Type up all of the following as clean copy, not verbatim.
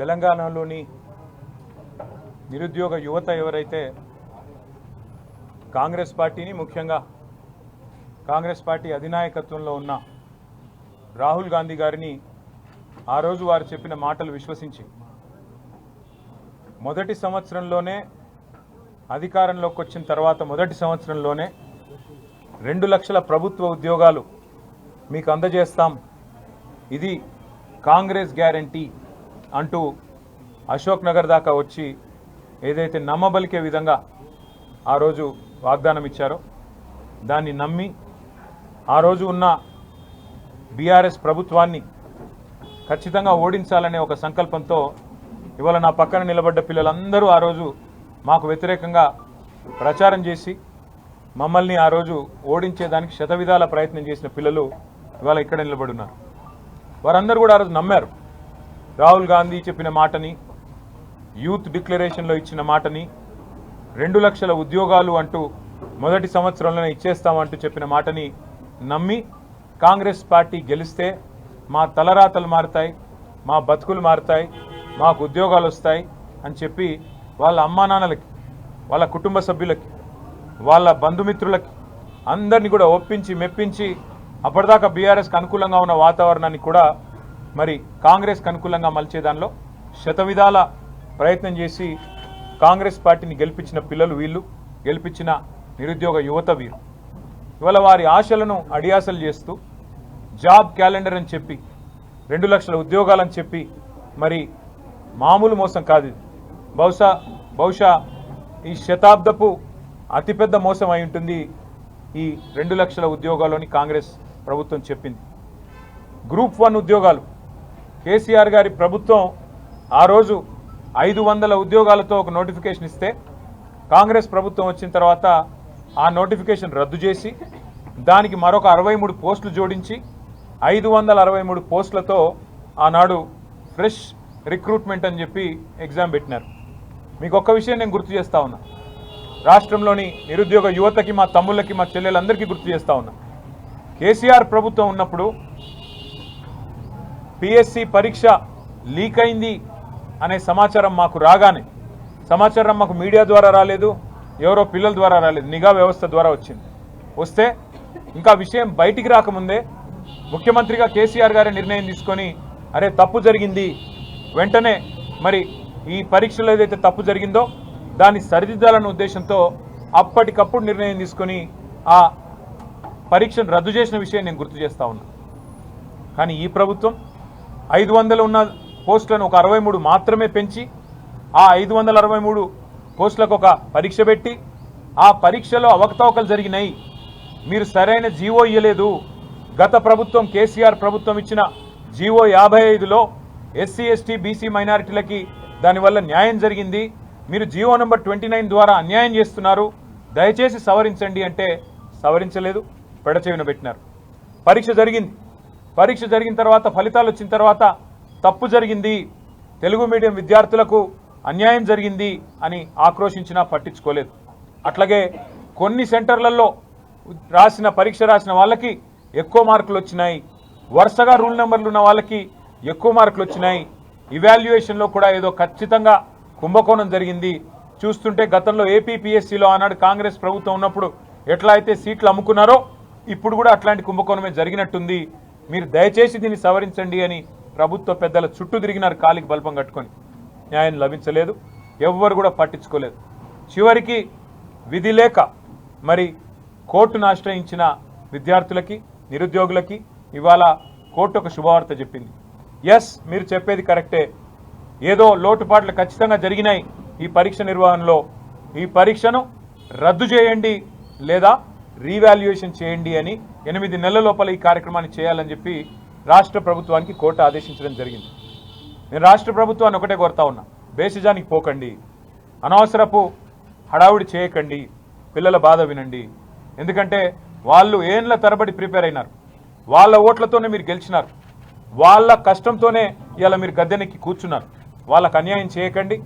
తెలంగాణలోని నిరుద్యోగ యువత ఎవరైతే కాంగ్రెస్ పార్టీని ముఖ్యంగా కాంగ్రెస్ పార్టీ అధినాయకత్వంలో ఉన్న రాహుల్ గాంధీ గారిని ఆ రోజు వారు చెప్పిన మాటలు విశ్వసించి మొదటి సంవత్సరంలోనే అధికారంలోకి వచ్చిన తర్వాత మొదటి సంవత్సరంలోనే 2 లక్షల ప్రభుత్వ ఉద్యోగాలు మీకు అందజేస్తాం, ఇది కాంగ్రెస్ గ్యారంటీ అంటూ అశోక్ నగర్ దాకా వచ్చి ఏదైతే నమ్మబలికే విధంగా ఆ రోజు వాగ్దానం ఇచ్చారో దాన్ని నమ్మి ఆ రోజు ఉన్న బీఆర్ఎస్ ప్రభుత్వాన్ని ఖచ్చితంగా ఓడించాలనే ఒక సంకల్పంతో ఇవాళ నా పక్కన నిలబడ్డ పిల్లలందరూ ఆ రోజు మాకు వ్యతిరేకంగా ప్రచారం చేసి మమ్మల్ని ఆ రోజు ఓడించేదానికి శతవిధాల ప్రయత్నం చేసిన పిల్లలు ఇవాళ ఇక్కడ నిలబడున్నారు. వారందరూ కూడా ఆ రోజు నమ్మారు. రాహుల్ గాంధీ చెప్పిన మాటని, యూత్ డిక్లరేషన్లో ఇచ్చిన మాటని, 2 లక్షల ఉద్యోగాలు అంటూ మొదటి సంవత్సరంలోనే ఇచ్చేస్తామంటూ చెప్పిన మాటని నమ్మి కాంగ్రెస్ పార్టీ గెలిస్తే మా తలరాతలు మారుతాయి, మా బతుకులు మారుతాయి, మాకు ఉద్యోగాలు వస్తాయి అని చెప్పి వాళ్ళ అమ్మా నాన్నలకి, వాళ్ళ కుటుంబ సభ్యులకి, వాళ్ళ బంధుమిత్రులకి అందరినీ కూడా ఒప్పించి మెప్పించి అప్పటిదాకా బీఆర్ఎస్కి అనుకూలంగా ఉన్న వాతావరణాన్ని కూడా మరి కాంగ్రెస్కి అనుకూలంగా మలిచే దానిలో శతవిధాల ప్రయత్నం చేసి కాంగ్రెస్ పార్టీని గెలిపించిన పిల్లలు వీళ్ళు, గెలిపించిన నిరుద్యోగ యువత వీరు. ఇవాళ వారి ఆశలను అడియాసలు చేస్తూ జాబ్ క్యాలెండర్ అని చెప్పి 2 లక్షల ఉద్యోగాలని చెప్పి మరి మామూలు మోసం కాదు ఇది. బహుశా ఈ శతాబ్దపు అతిపెద్ద మోసం అయి ఉంటుంది ఈ 2 లక్షల ఉద్యోగాలని కాంగ్రెస్ ప్రభుత్వం చెప్పింది. గ్రూప్ 1 ఉద్యోగాలు కేసీఆర్ గారి ప్రభుత్వం ఆ రోజు 500 ఉద్యోగాలతో ఒక నోటిఫికేషన్ ఇస్తే కాంగ్రెస్ ప్రభుత్వం వచ్చిన తర్వాత ఆ నోటిఫికేషన్ రద్దు చేసి దానికి మరొక 63 పోస్టులు జోడించి 563 పోస్టులతో ఆనాడు ఫ్రెష్ రిక్రూట్మెంట్ అని చెప్పి ఎగ్జామ్ పెట్టినారు. మీకు ఒక్క విషయం నేను గుర్తు చేస్తా ఉన్నా, రాష్ట్రంలోని నిరుద్యోగ యువతకి, మా తమ్ముళ్ళకి, మా చెల్లెలందరికీ గుర్తు చేస్తా ఉన్నా. కేసీఆర్ ప్రభుత్వం ఉన్నప్పుడు పిఎస్సి పరీక్ష లీక్ అయింది అనే సమాచారం మాకు రాగానే, సమాచారం మాకు మీడియా ద్వారా రాలేదు, ఎవరో పిల్లల ద్వారా రాలేదు, నిఘా వ్యవస్థ ద్వారా వచ్చింది. వస్తే ఇంకా విషయం బయటికి రాకముందే ముఖ్యమంత్రిగా కేసీఆర్ గారే నిర్ణయం తీసుకొని అరే తప్పు జరిగింది, వెంటనే మరి ఈ పరీక్షలో ఏదైతే తప్పు జరిగిందో దాన్ని సరిదిద్దాలన్న ఉద్దేశంతో అప్పటికప్పుడు నిర్ణయం తీసుకొని ఆ పరీక్షను రద్దు చేసిన విషయం నేను గుర్తు చేస్తా ఉన్నా. కానీ ఈ ప్రభుత్వం 500 ఉన్న పోస్టులను ఒక 63 మాత్రమే పెంచి ఆ 563 పోస్టులకు ఒక పరీక్ష పెట్టి ఆ పరీక్షలో అవకతవకలు జరిగినాయి, మీరు సరైన జీవో ఇవ్వలేదు, గత ప్రభుత్వం కేసీఆర్ ప్రభుత్వం ఇచ్చిన జీవో 55లో ఎస్సీ ఎస్టీ బీసీ మైనారిటీలకి దానివల్ల న్యాయం జరిగింది, మీరు జీవో నెంబర్ 29 ద్వారా అన్యాయం చేస్తున్నారు, దయచేసి సవరించండి అంటే సవరించలేదు, పెడచెవిన పెట్టినారు. పరీక్ష జరిగింది, పరీక్ష జరిగిన తర్వాత ఫలితాలు వచ్చిన తర్వాత తప్పు జరిగింది, తెలుగు మీడియం విద్యార్థులకు అన్యాయం జరిగింది అని ఆక్రోశించినా పట్టించుకోలేదు. అట్లాగే కొన్ని సెంటర్లలో పరీక్ష రాసిన వాళ్ళకి ఎక్కువ మార్కులు వచ్చినాయి, వరుసగా రూల్ నెంబర్లు ఉన్న వాళ్ళకి ఎక్కువ మార్కులు వచ్చినాయి, ఇవాల్యుయేషన్లో కూడా ఏదో ఖచ్చితంగా కుంభకోణం జరిగింది. చూస్తుంటే గతంలో ఏపీపీఎస్సీలో ఆనాడు కాంగ్రెస్ ప్రభుత్వం ఉన్నప్పుడు ఎట్లా అయితే సీట్లు అమ్ముకున్నారో ఇప్పుడు కూడా అట్లాంటి కుంభకోణమే జరిగినట్టుంది, మీరు దయచేసి దీన్ని సవరించండి అని ప్రభుత్వ పెద్దల చుట్టూ తిరిగినారు కాలికి బల్పం కట్టుకొని. న్యాయం లభించలేదు, ఎవ్వరు కూడా పట్టించుకోలేదు. చివరికి విధి లేక మరి కోర్టును ఆశ్రయించిన విద్యార్థులకి, నిరుద్యోగులకి ఇవాళ కోర్టు ఒక శుభవార్త చెప్పింది. ఎస్, మీరు చెప్పేది కరెక్టే, ఏదో లోటుపాట్లు ఖచ్చితంగా జరిగినాయి ఈ పరీక్ష నిర్వహణలో, ఈ పరీక్షను రద్దు చేయండి లేదా రీవాల్యుయేషన్ చేయండి అని 8 నెలల లోపల ఈ కార్యక్రమాన్ని చేయాలని చెప్పి రాష్ట్ర ప్రభుత్వానికి కోర్టు ఆదేశించడం జరిగింది. నేను రాష్ట్ర ప్రభుత్వాన్ని ఒకటే కోరుతా ఉన్నా, బేసిజానికి పోకండి, అనవసరపు హడావుడి చేయకండి, పిల్లల బాధ వినండి. ఎందుకంటే వాళ్ళు ఏండ్ల తరబడి ప్రిపేర్ అయినారు, వాళ్ళ ఓట్లతోనే మీరు గెలిచినారు, వాళ్ళ కష్టంతోనే ఇలా మీరు గద్దెనెక్కి కూర్చున్నారు. వాళ్ళకు అన్యాయం చేయకండి,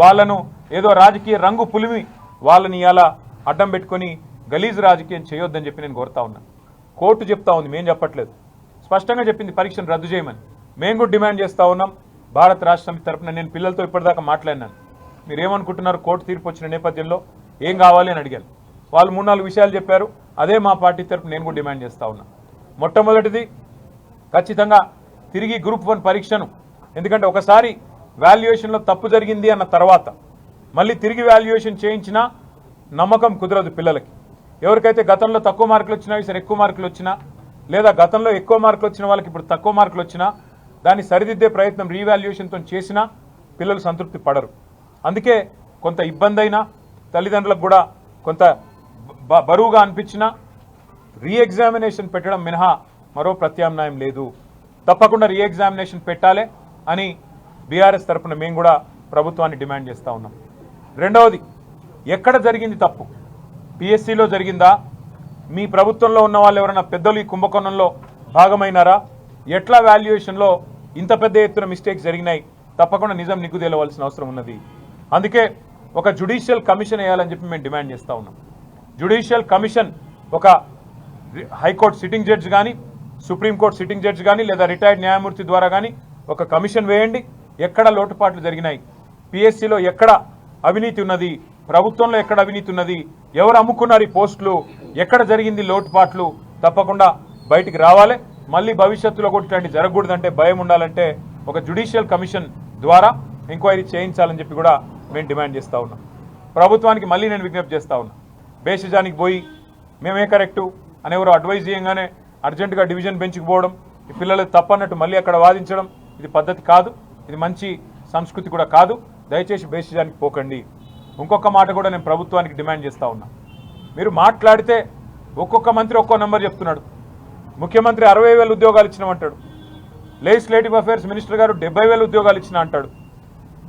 వాళ్ళను ఏదో రాజకీయ రంగు పులిమి వాళ్ళని ఇలా అడ్డం పెట్టుకొని గలీజ్ రాజకీయం చేయొద్దని చెప్పి నేను కోరుతా ఉన్నా. కోర్టు చెప్తా ఉంది, మేము చెప్పట్లేదు, స్పష్టంగా చెప్పింది పరీక్షను రద్దు చేయమని. మేము కూడా డిమాండ్ చేస్తూ ఉన్నాం, భారత రాష్ట్ర సమితి తరపున నేను పిల్లలతో ఇప్పటిదాకా మాట్లాడినాను. మీరు ఏమనుకుంటున్నారు? కోర్టు తీర్పు వచ్చిన నేపథ్యంలో ఏం కావాలి అని అడిగాను. వాళ్ళు 3-4 విషయాలు చెప్పారు. అదే మా పార్టీ తరపున నేను కూడా డిమాండ్ చేస్తా ఉన్నా. మొట్టమొదటిది ఖచ్చితంగా తిరిగి గ్రూప్ 1 పరీక్షను, ఎందుకంటే ఒకసారి వాల్యుయేషన్లో తప్పు జరిగింది అన్న తర్వాత మళ్ళీ తిరిగి వాల్యుయేషన్ చేయించినా నమ్మకం కుదరదు పిల్లలకి. ఎవరికైతే గతంలో తక్కువ మార్కులు వచ్చినా ఈసారి ఎక్కువ మార్కులు వచ్చినా, లేదా గతంలో ఎక్కువ మార్కులు వచ్చిన వాళ్ళకి ఇప్పుడు తక్కువ మార్కులు వచ్చినా దాన్ని సరిదిద్దే ప్రయత్నం రీవాల్యుయేషన్తో చేసినా పిల్లలు సంతృప్తి పడరు. అందుకే కొంత ఇబ్బంది అయినా, తల్లిదండ్రులకు కూడా కొంత బరువుగా అనిపించినా రీఎగ్జామినేషన్ పెట్టడం మినహా మరో ప్రత్యామ్నాయం లేదు. తప్పకుండా రీఎగ్జామినేషన్ పెట్టాలి అని బీఆర్ఎస్ తరఫున మేము కూడా ప్రభుత్వాన్ని డిమాండ్ చేస్తూ ఉన్నాం. రెండవది, ఎక్కడ జరిగింది తప్పు? పిఎస్సిలో జరిగిందా? మీ ప్రభుత్వంలో ఉన్న వాళ్ళు ఎవరైనా పెద్దలు ఈ కుంభకోణంలో భాగమైనారా? ఎట్లా వాల్యుయేషన్లో ఇంత పెద్ద ఎత్తున మిస్టేక్స్ జరిగినాయి? తప్పకుండా నిజం నిగ్గు తేలవలసిన అవసరం ఉన్నది. అందుకే ఒక జ్యుడిషియల్ కమిషన్ వేయాలని చెప్పి మేము డిమాండ్ చేస్తూ ఉన్నాం. జ్యుడిషియల్ కమిషన్ ఒక హైకోర్టు సిట్టింగ్ జడ్జి కానీ, సుప్రీంకోర్టు సిట్టింగ్ జడ్జి కానీ, లేదా రిటైర్డ్ న్యాయమూర్తి ద్వారా కానీ ఒక కమిషన్ వేయండి. ఎక్కడ లోటుపాట్లు జరిగినాయి, పిఎస్సిలో ఎక్కడ అవినీతి ఉన్నది, ప్రభుత్వంలో ఎక్కడ అవినీతి ఉన్నది, ఎవరు అమ్ముకున్నారు ఈ పోస్టులు, ఎక్కడ జరిగింది లోటుపాట్లు, తప్పకుండా బయటికి రావాలి. మళ్ళీ భవిష్యత్తులో కూడా ఇట్లాంటి జరగకూడదంటే, భయం ఉండాలంటే ఒక జ్యుడిషియల్ కమిషన్ ద్వారా ఎంక్వైరీ చేయించాలని చెప్పి కూడా మేము డిమాండ్ చేస్తూ ఉన్నాం. ప్రభుత్వానికి మళ్ళీ నేను విజ్ఞప్తి చేస్తూ ఉన్నా, బేసిజానికి పోయి మేమే కరెక్టు అని ఎవరో అడ్వైజ్ చేయగానే అర్జెంటుగా డివిజన్ బెంచ్కి పోవడం, ఈ పిల్లలు తప్పన్నట్టు మళ్ళీ అక్కడ వాదించడం, ఇది పద్ధతి కాదు, ఇది మంచి సంస్కృతి కూడా కాదు. దయచేసి బేసిజానికి పోకండి. ఇంకొక మాట కూడా నేను ప్రభుత్వానికి డిమాండ్ చేస్తూ ఉన్నా, మీరు మాట్లాడితే ఒక్కొక్క మంత్రి ఒక్కో నెంబర్ చెప్తున్నాడు. ముఖ్యమంత్రి 60,000 ఉద్యోగాలు ఇచ్చినామంటాడు, లెజిస్లేటివ్ అఫైర్స్ మినిస్టర్ గారు 70,000 ఉద్యోగాలు ఇచ్చినా అంటాడు,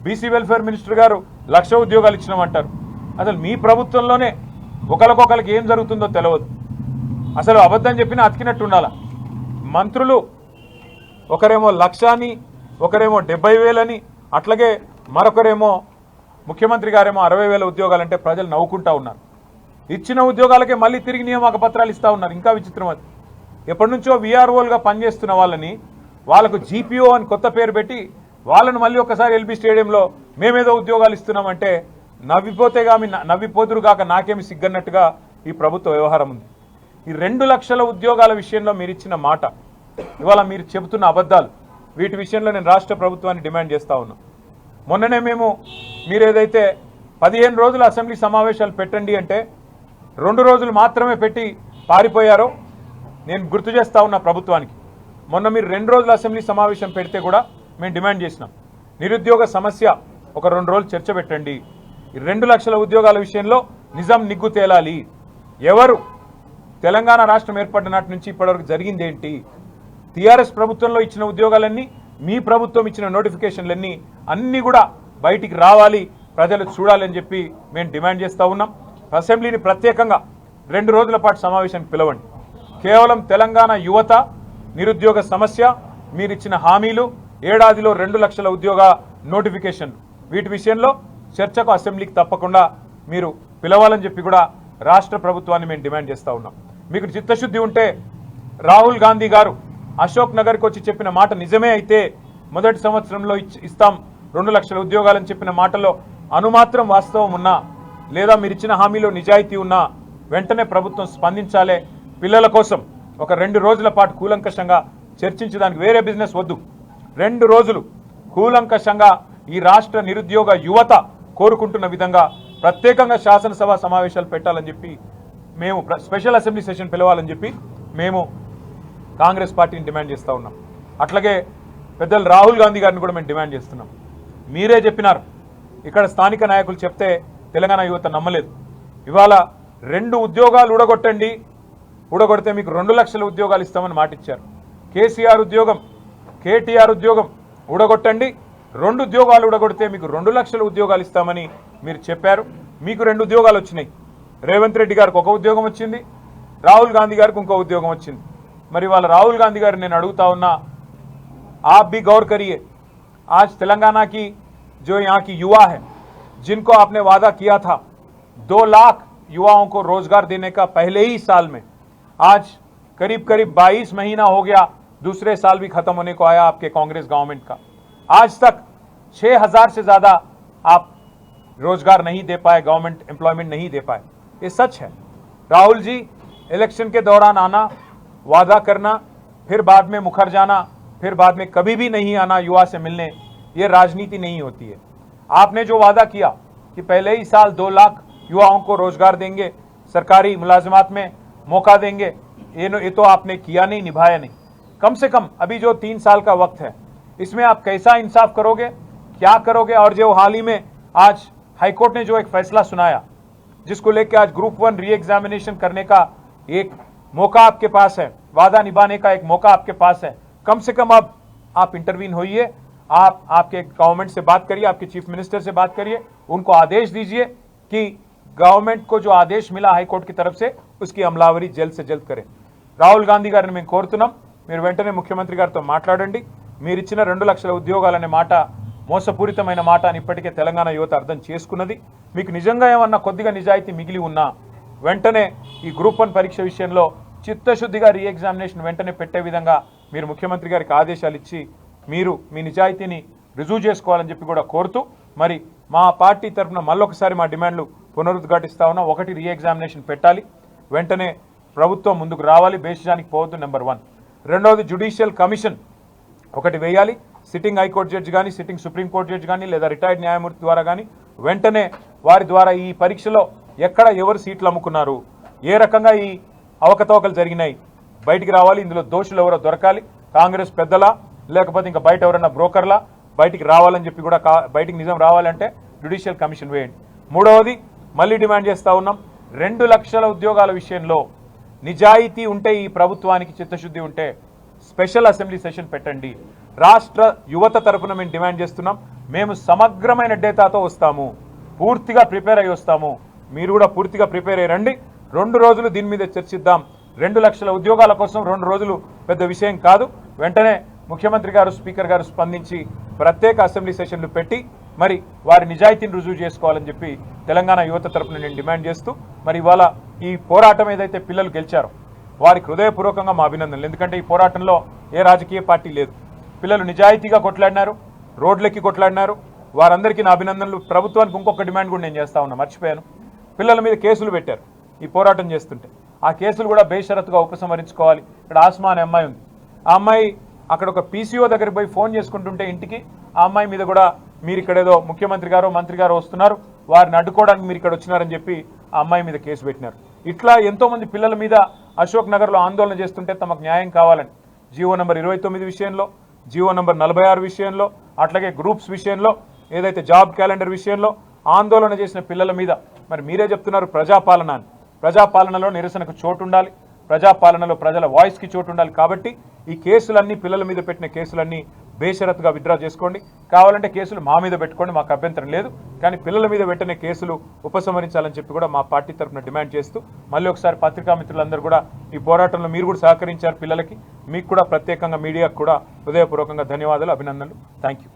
బీసీ వెల్ఫేర్ మినిస్టర్ గారు 1,00,000 ఉద్యోగాలు ఇచ్చినామంటారు. అసలు మీ ప్రభుత్వంలోనే ఒకరికొకరికి ఏం జరుగుతుందో తెలియదు. అసలు అబద్ధం చెప్పినా అతికినట్టు ఉండాల. మంత్రులు ఒకరేమో 1,00,000 ఒకరేమో 70,000 అట్లాగే మరొకరేమో ముఖ్యమంత్రి గారేమో 60,000 ఉద్యోగాలంటే ప్రజలు నవ్వుకుంటా ఉన్నారు. ఇచ్చిన ఉద్యోగాలకే మళ్ళీ తిరిగి నియామక పత్రాలు ఇస్తూ ఉన్నారు. ఇంకా విచిత్రం అది, ఎప్పటి నుంచో వీఆర్ఓలుగా పనిచేస్తున్న వాళ్ళని వాళ్ళకు జీపీఓ అని కొత్త పేరు పెట్టి వాళ్ళను మళ్ళీ ఒకసారి ఎల్బీ స్టేడియంలో మేమేదో ఉద్యోగాలు ఇస్తున్నామంటే నవ్విపోతురు కాక నాకేమి సిగ్గన్నట్టుగా ఈ ప్రభుత్వ వ్యవహారం ఉంది. ఈ 2 లక్షల ఉద్యోగాల విషయంలో మీరు ఇచ్చిన మాట, ఇవాళ మీరు చెబుతున్న అబద్ధాలు, వీటి విషయంలో నేను రాష్ట్ర ప్రభుత్వాన్ని డిమాండ్ చేస్తూ ఉన్నాను. మొన్ననే మీరు ఏదైతే 15 రోజుల అసెంబ్లీ సమావేశాలు పెట్టండి అంటే 2 రోజులు మాత్రమే పెట్టి పారిపోయారో నేను గుర్తు చేస్తూ ఉన్నా ప్రభుత్వానికి. మొన్న మీరు 2 రోజుల అసెంబ్లీ సమావేశం పెడితే కూడా మేము డిమాండ్ చేసినాం, నిరుద్యోగ సమస్య ఒక 2 రోజులు చర్చ పెట్టండి. ఈ 2 లక్షల ఉద్యోగాల విషయంలో నిజం నిగ్గు తేలాలి. ఎవరు తెలంగాణ రాష్ట్రం ఏర్పడిన నాటి నుంచి ఇప్పటివరకు జరిగింది ఏంటి? టీఆర్ఎస్ ప్రభుత్వంలో ఇచ్చిన ఉద్యోగాలన్నీ, మీ ప్రభుత్వం ఇచ్చిన నోటిఫికేషన్లన్నీ అన్నీ కూడా బయటికి రావాలి, ప్రజలు చూడాలని చెప్పి మేము డిమాండ్ చేస్తూ ఉన్నాం. అసెంబ్లీని ప్రత్యేకంగా 2 రోజుల పాటు సమావేశానికి పిలవండి. కేవలం తెలంగాణ యువత నిరుద్యోగ సమస్య, మీరిచ్చిన హామీలు, ఏడాదిలో 2 లక్షల ఉద్యోగ నోటిఫికేషన్లు, వీటి విషయంలో చర్చకు అసెంబ్లీకి తప్పకుండా మీరు పిలవాలని చెప్పి కూడా రాష్ట్ర ప్రభుత్వాన్ని మేము డిమాండ్ చేస్తూ ఉన్నాం. మీకు చిత్తశుద్ధి ఉంటే రాహుల్ గాంధీ గారు అశోక్ నగర్కి వచ్చి చెప్పిన మాట నిజమే అయితే మొదటి సంవత్సరంలో ఇస్తాం 2 లక్షల ఉద్యోగాలని చెప్పిన మాటలో అనుమాత్రం వాస్తవం ఉన్నా, లేదా మీరు ఇచ్చిన హామీలో నిజాయితీ ఉన్నా వెంటనే ప్రభుత్వం స్పందించాలి. పిల్లల కోసం ఒక 2 రోజుల పాటు కూలంకషంగా చర్చించడానికి, వేరే బిజినెస్ వద్దు, 2 రోజులు కూలంకషంగా ఈ రాష్ట్ర నిరుద్యోగ యువత కోరుకుంటున్న విధంగా ప్రత్యేకంగా శాసనసభ సమావేశాలు పెట్టాలని చెప్పి మేము, స్పెషల్ అసెంబ్లీ సెషన్ పిలవాలని చెప్పి మేము కాంగ్రెస్ పార్టీని డిమాండ్ చేస్తూ ఉన్నాం. అట్లాగే పెద్దలు రాహుల్ గాంధీ గారిని కూడా మేము డిమాండ్ చేస్తున్నాం. మీరే చెప్పినారు, ఇక్కడ స్థానిక నాయకులు చెప్తే తెలంగాణ యువత నమ్మలేదు. ఇవాళ 2 ఉద్యోగాలు ఊడగొడితే మీకు 2 లక్షల ఉద్యోగాలు ఇస్తామని మాటిచ్చారు. కేసీఆర్ ఉద్యోగం, కేటీఆర్ ఉద్యోగం ఊడగొట్టండి, 2 ఉద్యోగాలు ఊడగొడితే మీకు 2 లక్షల ఉద్యోగాలు ఇస్తామని మీరు చెప్పారు. మీకు 2 ఉద్యోగాలు వచ్చినాయి. రేవంత్ రెడ్డి గారికి 1 ఉద్యోగం వచ్చింది, రాహుల్ గాంధీ గారికి ఇంకో ఉద్యోగం వచ్చింది. మరి వాళ్ళ రాహుల్ గాంధీ గారు నేను అడుగుతా ఉన్నా, आप भी गौर करिए, आज तेलंगाना की जो यहाँ की युवा है, जिनको आपने वादा किया था 2 लाख युवाओं को रोजगार देने का पहले ही साल में, आज करीब 22 महीना हो गया, दूसरे साल भी खत्म होने को आया आपके कांग्रेस गवर्नमेंट का। आज तक 6,000 से ज्यादा आप रोजगार नहीं दे पाए, गवर्नमेंट एम्प्लॉयमेंट नहीं दे पाए, ये सच है। राहुल जी, इलेक्शन के दौरान आना, वादा करना, फिर बाद में मुखर जाना, फिर बाद में कभी भी नहीं आना युवा से मिलने, ये राजनीति नहीं होती है। आपने जो वादा किया कि पहले ही साल 2 लाख युवाओं को रोजगार देंगे, सरकारी मुलाजिमात में मौका देंगे, ये तो आपने किया नहीं, निभाया नहीं। कम से कम अभी जो 3 साल का वक्त है, इसमें आप कैसा इंसाफ करोगे, क्या करोगे? और जो हाल ही में आज हाईकोर्ट ने जो एक फैसला सुनाया, जिसको लेकर आज ग्रुप 1 री एग्जामिनेशन करने का एक मौका आपके पास है, वादा निभाने का एक मौका आपके पास है, कम से कम अब आप इंटरवीन होइए, आप आपके गवर्नमेंट से बात करिए, आपके चीफ मिनिस्टर से बात करिए, उनको आदेश दीजिए कि गवर्नमेंट को जो आदेश मिला हाईकोर्ट की तरफ से उसकी अमलावरी जल्द से जल्द करें। రాహుల్ గాంధీ గారిని మేము కోరుతున్నాం, మీరు వెంటనే ముఖ్యమంత్రి గారితో మాట్లాడండి। మీరు ఇచ్చిన 2 లక్షల ఉద్యోగాలనే మాట మోసపూరితమైన మాట అని ఇప్పటికే తెలంగాణ యువత అర్థం చేసుకున్నది। మీకు నిజంగా ఏమన్నా కొద్దిగా నిజాయితీ మిగిలి ఉన్నా వెంటనే ఈ గ్రూప్ 1 పరీక్ష విషయంలో చిత్తశుద్ధిగా రీ ఎగ్జామినేషన్ వెంటనే పెట్టే విధంగా మీరు ముఖ్యమంత్రి గారికి ఆదేశాలు ఇచ్చి మీరు మీ నిజాయితీని రుజువు చేసుకోవాలని చెప్పి కూడా కోరుతూ, మరి మా పార్టీ తరఫున మళ్ళొకసారి మా డిమాండ్లు పునరుద్ఘాటిస్తా ఉన్నాం। 1 రీ ఎగ్జామినేషన్ పెట్టాలి, వెంటనే ప్రభుత్వం ముందుకు రావాలి, బేసిజానికి పోవద్దు, నెంబర్ 1। రెండవది జ్యుడిషియల్ కమిషన్ ఒకటి వేయాలి, సిట్టింగ్ హైకోర్టు జడ్జి కానీ, సిట్టింగ్ సుప్రీంకోర్టు జడ్జి కానీ, లేదా రిటైర్డ్ న్యాయమూర్తి ద్వారా కానీ వెంటనే వారి ద్వారా ఈ పరీక్షలో ఎక్కడ ఎవరు సీట్లు అమ్ముకున్నారు, ఏ రకంగా ఈ అవకతవకలు జరిగినాయి బయటికి రావాలి, ఇందులో దోషులు ఎవరో దొరకాలి, కాంగ్రెస్ పెద్దలా లేకపోతే ఇంకా బయట ఎవరన్నా బ్రోకర్లా బయటికి రావాలని చెప్పి కూడా బయటికి నిజం రావాలంటే జ్యుడిషియల్ కమిషన్ వేయండి। మూడవది మళ్ళీ డిమాండ్ చేస్తా ఉన్నాం, 2 లక్షల ఉద్యోగాల విషయంలో నిజాయితీ ఉంటే, ఈ ప్రభుత్వానికి చిత్తశుద్ధి ఉంటే స్పెషల్ అసెంబ్లీ సెషన్ పెట్టండి। రాష్ట్ర యువత తరఫున మేము డిమాండ్ చేస్తున్నాం, మేము సమగ్రమైన డేటాతో వస్తాము, పూర్తిగా ప్రిపేర్ అయ్యి వస్తాము, మీరు కూడా పూర్తిగా ప్రిపేర్ అయ్యి రండి। 2 రోజులు దీని మీద చర్చిద్దాం। 2 లక్షల ఉద్యోగాల కోసం 2 రోజులు పెద్ద విషయం కాదు। వెంటనే ముఖ్యమంత్రి గారు, స్పీకర్ గారు స్పందించి ప్రత్యేక అసెంబ్లీ సెషన్లు పెట్టి మరి వారి నిజాయితీని రుజువు చేసుకోవాలని చెప్పి తెలంగాణ యువత తరఫున నేను డిమాండ్ చేస్తూ, మరి ఇవాళ ఈ పోరాటం ఏదైతే పిల్లలు గెలిచారో వారికి హృదయపూర్వకంగా మా అభినందనలు। ఎందుకంటే ఈ పోరాటంలో ఏ రాజకీయ పార్టీ లేదు, పిల్లలు నిజాయితీగా కొట్లాడినారు, రోడ్లెక్కి కొట్లాడినారు, వారందరికీ నా అభినందనలు। ప్రభుత్వానికి ఇంకొక డిమాండ్ కూడా నేను చేస్తా ఉన్నా, మర్చిపోయాను, పిల్లల మీద కేసులు పెట్టారు ఈ పోరాటం చేస్తుంటే, ఆ కేసులు కూడా బేషరతుగా ఉపసంహరించుకోవాలి। ఇక్కడ ఆస్మా అనే అమ్మాయి ఉంది, ఆ అమ్మాయి అక్కడ ఒక పీసీఓ దగ్గరికి పోయి ఫోన్ చేసుకుంటుంటే ఇంటికి, ఆ అమ్మాయి మీద కూడా మీరు ఇక్కడ ఏదో ముఖ్యమంత్రి గారు మంత్రి గారు వస్తున్నారు, వారిని అడ్డుకోవడానికి మీరు ఇక్కడ వచ్చినారని చెప్పి ఆ అమ్మాయి మీద కేసు పెట్టినారు। ఇట్లా ఎంతో మంది పిల్లల మీద అశోక్ నగర్లో ఆందోళన చేస్తుంటే తమకు న్యాయం కావాలని జీవో నంబర్ 29 విషయంలో, జీవో నంబర్ 46 విషయంలో, అట్లాగే గ్రూప్స్ విషయంలో, ఏదైతే జాబ్ క్యాలెండర్ విషయంలో ఆందోళన చేసిన పిల్లల మీద మరి మీరే చెప్తున్నారు ప్రజాపాలన అని, ప్రజాపాలనలో నిరసనకు చోటు ఉండాలి, ప్రజాపాలనలో ప్రజల వాయిస్కి చోటు ఉండాలి। కాబట్టి ఈ కేసులన్నీ, పిల్లల మీద పెట్టిన కేసులన్నీ బేషరతుగా విత్డ్రా చేసుకోండి, కావాలంటే కేసులు మా మీద పెట్టుకోండి, మాకు అభ్యంతరం లేదు, కానీ పిల్లల మీద పెట్టిన కేసులు ఉపసంహరించాలని చెప్పి కూడా మా పార్టీ తరఫున డిమాండ్ చేస్తూ, మళ్ళీ ఒకసారి పత్రికా మిత్రులందరూ కూడా ఈ పోరాటంలో మీరు కూడా సహకరించారు పిల్లలకి, మీకు కూడా ప్రత్యేకంగా మీడియాకు కూడా హృదయపూర్వకంగా ధన్యవాదాలు, అభినందనలు, థ్యాంక్ యూ।